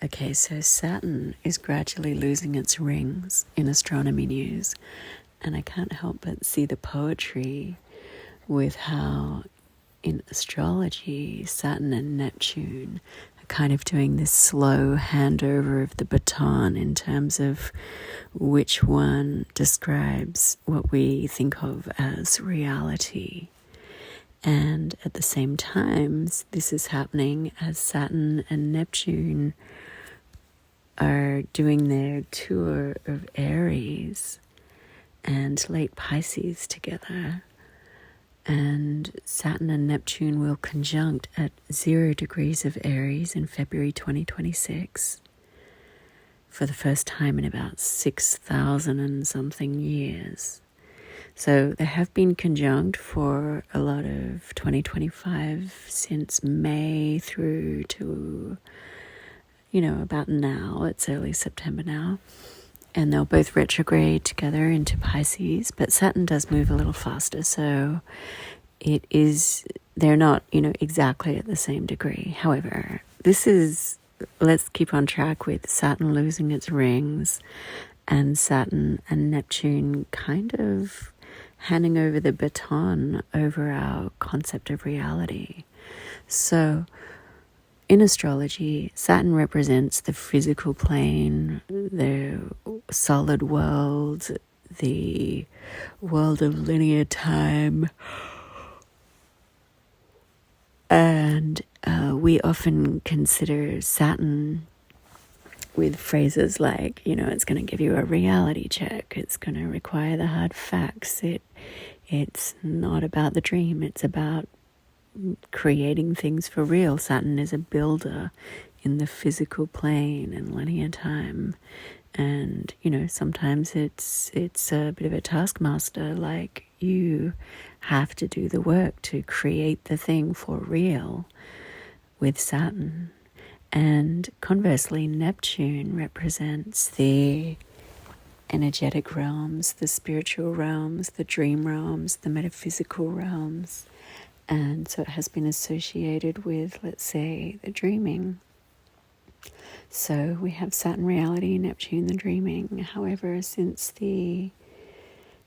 Okay, so Saturn is gradually losing its rings in astronomy news, and I can't help but see the poetry with how in astrology Saturn and Neptune are kind of doing this slow handover of the baton in terms of which one describes what we think of as reality. And at the same time, this is happening as Saturn and Neptune are doing their tour of Aries and late Pisces together. And Saturn and Neptune will conjunct at 0 degrees of Aries in February 2026 for the first time in about 6,000 and something years. So they have been conjunct for a lot of 2025 since May through to, about now. It's early September now. And they'll both retrograde together into Pisces, but Saturn does move a little faster. So they're not, exactly at the same degree. However, let's keep on track with Saturn losing its rings and Saturn and Neptune kind of handing over the baton over our concept of reality. So in astrology, Saturn represents the physical plane, the solid world, the world of linear time. And we often consider Saturn with phrases like, it's going to give you a reality check. It's going to require the hard facts. It's not about the dream. It's about creating things for real. Saturn is a builder in the physical plane and linear time. And, sometimes it's a bit of a taskmaster, like you have to do the work to create the thing for real with Saturn. And conversely, Neptune represents the energetic realms, the spiritual realms, the dream realms, the metaphysical realms. And so it has been associated with, let's say, the dreaming. So we have Saturn reality, Neptune the dreaming. However, since the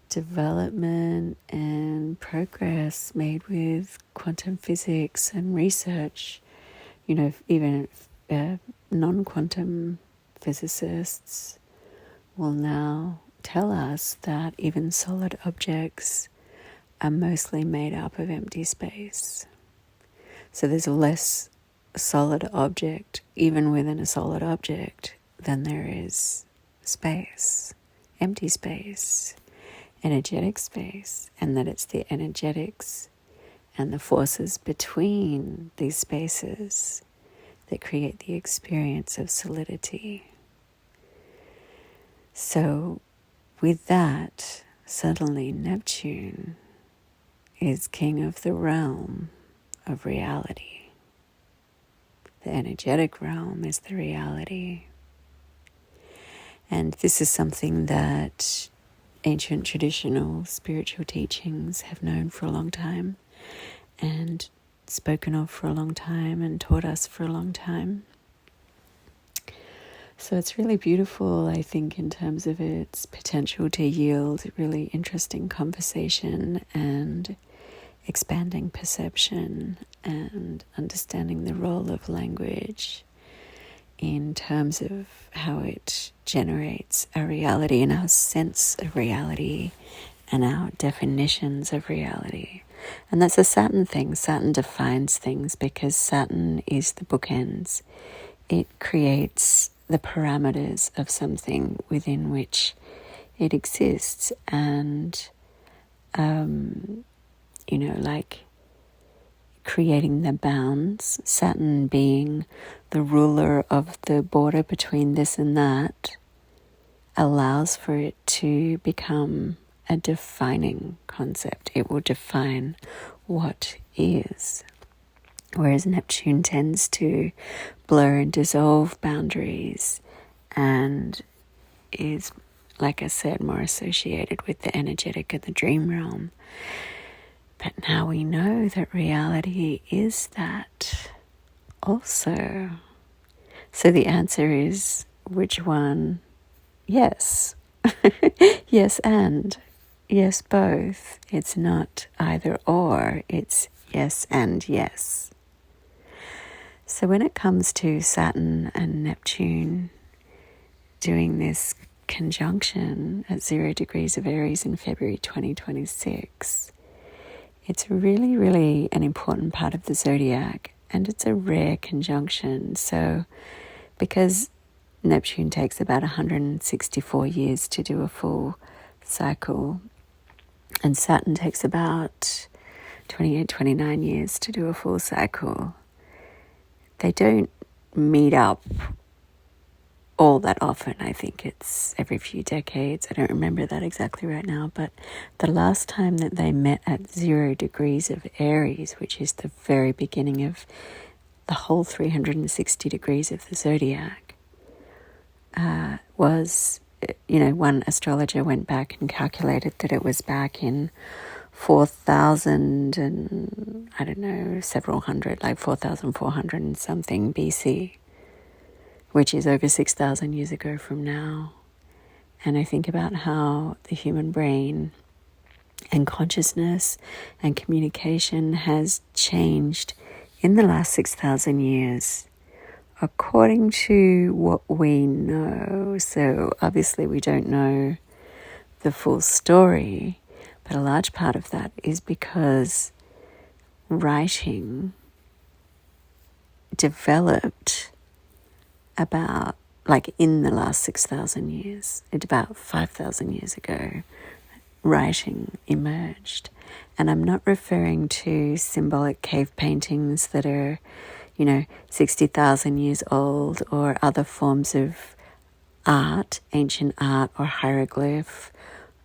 development and progress made with quantum physics and research, even non-quantum physicists will now tell us that even solid objects are mostly made up of empty space. So there's less solid object, even within a solid object, than there is space, empty space, energetic space, and that it's the energetics and the forces between these spaces that create the experience of solidity. So with that, suddenly Neptune is king of the realm of reality. The energetic realm is the reality. And this is something that ancient traditional spiritual teachings have known for a long time and spoken of for a long time and taught us for a long time. So it's really beautiful, I think, in terms of its potential to yield really interesting conversation and expanding perception and understanding the role of language in terms of how it generates our reality and our sense of reality and our definitions of reality. And that's a Saturn thing. Saturn defines things because Saturn is the bookends. It creates the parameters of something within which it exists. And, like creating the bounds, Saturn being the ruler of the border between this and that, allows for it to become a defining concept. It will define what is. Whereas Neptune tends to blur and dissolve boundaries and is, like I said, more associated with the energetic of the dream realm. But now we know that reality is that also. So the answer is, which one? Yes. Yes and. Yes both. It's not either or. It's yes and yes. So when it comes to Saturn and Neptune doing this conjunction at 0 degrees of Aries in February 2026, it's really, really an important part of the zodiac, and it's a rare conjunction. So because Neptune takes about 164 years to do a full cycle, and Saturn takes about 28, 29 years to do a full cycle, they don't meet up all that often. I think it's every few decades. I don't remember that exactly right now, but the last time that they met at 0 degrees of Aries, which is the very beginning of the whole 360 degrees of the zodiac, was, one astrologer went back and calculated that it was back in 4,000 and, I don't know, several hundred, like 4,400 and something BC, which is over 6,000 years ago from now. And I think about how the human brain and consciousness and communication has changed in the last 6,000 years according to what we know. So obviously we don't know the full story, but a large part of that is because writing developed about, like in the last 6,000 years, it's about 5,000 years ago, writing emerged. And I'm not referring to symbolic cave paintings that are, 60,000 years old, or other forms of art, ancient art or hieroglyph,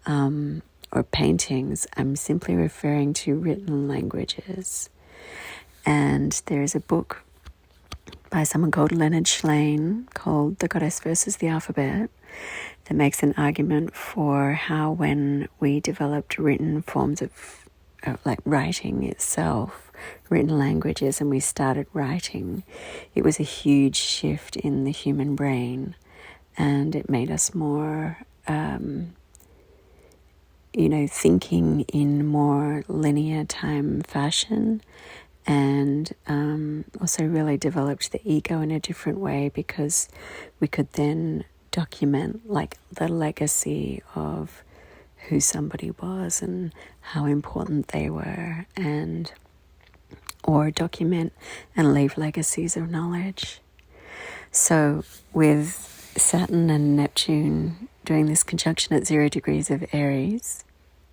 or paintings. I'm simply referring to written languages. And there is a book by someone called Leonard Shlain called The Goddess versus the Alphabet that makes an argument for how when we developed written forms of like writing itself, written languages, and we started writing, it was a huge shift in the human brain, and it made us more thinking in more linear time fashion, and also really developed the ego in a different way, because we could then document like the legacy of who somebody was and how important they were, and or document and leave legacies of knowledge. So with Saturn and Neptune doing this conjunction at 0 degrees of Aries,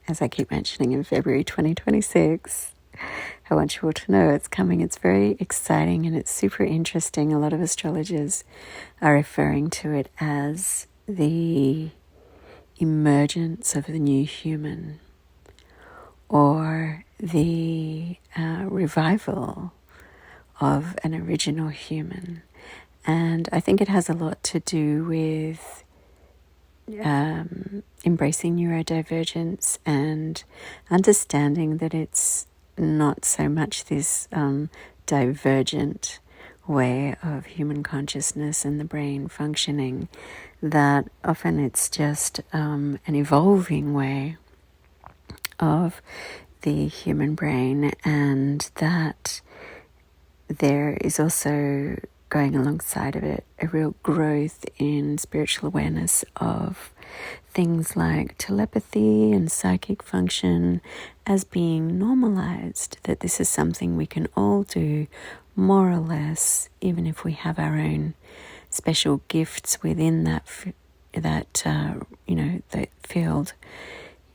as I keep mentioning, in February 2026, I want you all to know it's coming. It's very exciting and it's super interesting. A lot of astrologers are referring to it as the emergence of the new human, or the revival of an original human. And I think it has a lot to do with embracing neurodivergence and understanding that it's not so much this divergent way of human consciousness and the brain functioning, that often it's just an evolving way of the human brain, and that there is also, going alongside of it, a real growth in spiritual awareness of things like telepathy and psychic function as being normalized, that this is something we can all do more or less, even if we have our own special gifts within that field.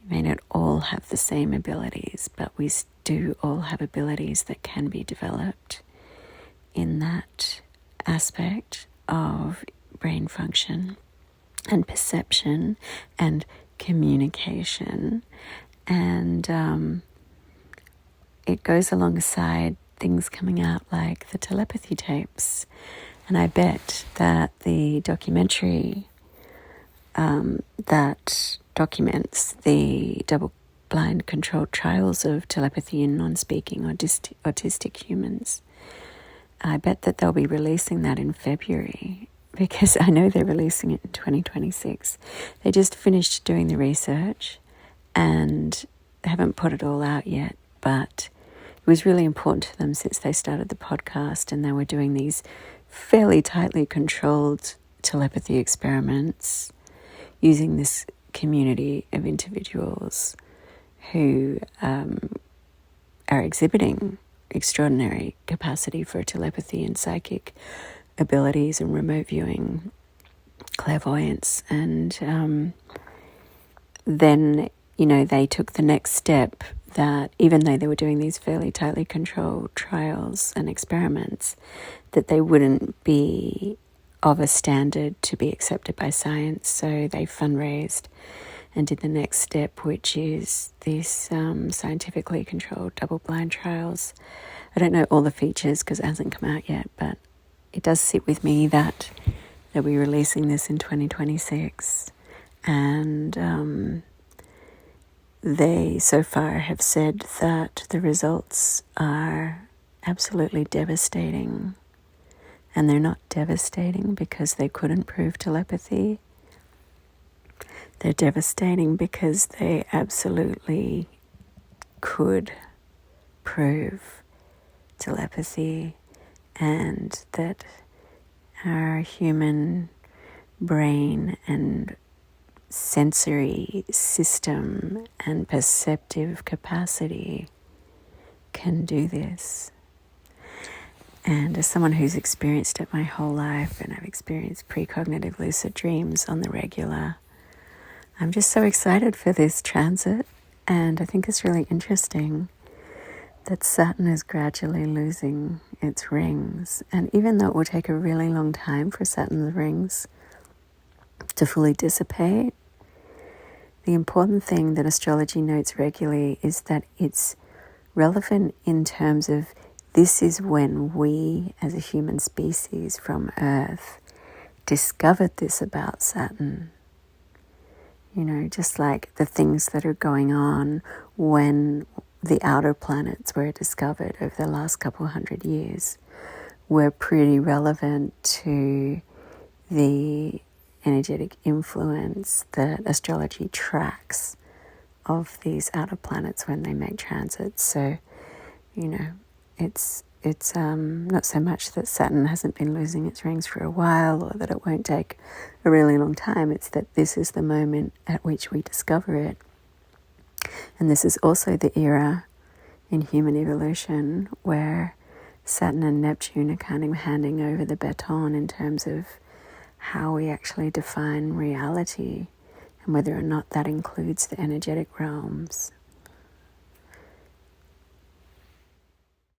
We may not all have the same abilities, but we do all have abilities that can be developed in that aspect of brain function and perception and communication. And it goes alongside things coming out like the telepathy tapes. And I bet that the documentary that documents the double-blind controlled trials of telepathy in non-speaking autistic humans I bet that they'll be releasing that in February, because I know they're releasing it in 2026. They just finished doing the research and haven't put it all out yet, but it was really important to them since they started the podcast, and they were doing these fairly tightly controlled telepathy experiments using this community of individuals who are exhibiting extraordinary capacity for telepathy and psychic abilities and remote viewing, clairvoyance. And then, they took the next step, that even though they were doing these fairly tightly controlled trials and experiments, that they wouldn't be of a standard to be accepted by science. So they fundraised and did the next step, which is these scientifically controlled double-blind trials. I don't know all the features because it hasn't come out yet, but it does sit with me that they'll be releasing this in 2026. And they so far have said that the results are absolutely devastating. And they're not devastating because they couldn't prove telepathy. They're devastating because they absolutely could prove telepathy, and that our human brain and sensory system and perceptive capacity can do this. And as someone who's experienced it my whole life, and I've experienced precognitive lucid dreams on the regular, I'm just so excited for this transit. And I think it's really interesting that Saturn is gradually losing its rings. And even though it will take a really long time for Saturn's rings to fully dissipate, the important thing that astrology notes regularly is that it's relevant in terms of this is when we, as a human species from Earth, discovered this about Saturn. Just like the things that are going on when the outer planets were discovered over the last couple hundred years were pretty relevant to the energetic influence that astrology tracks of these outer planets when they make transits. So, it's not so much that Saturn hasn't been losing its rings for a while, or that it won't take a really long time. It's that this is the moment at which we discover it. And this is also the era in human evolution where Saturn and Neptune are kind of handing over the baton in terms of how we actually define reality, and whether or not that includes the energetic realms.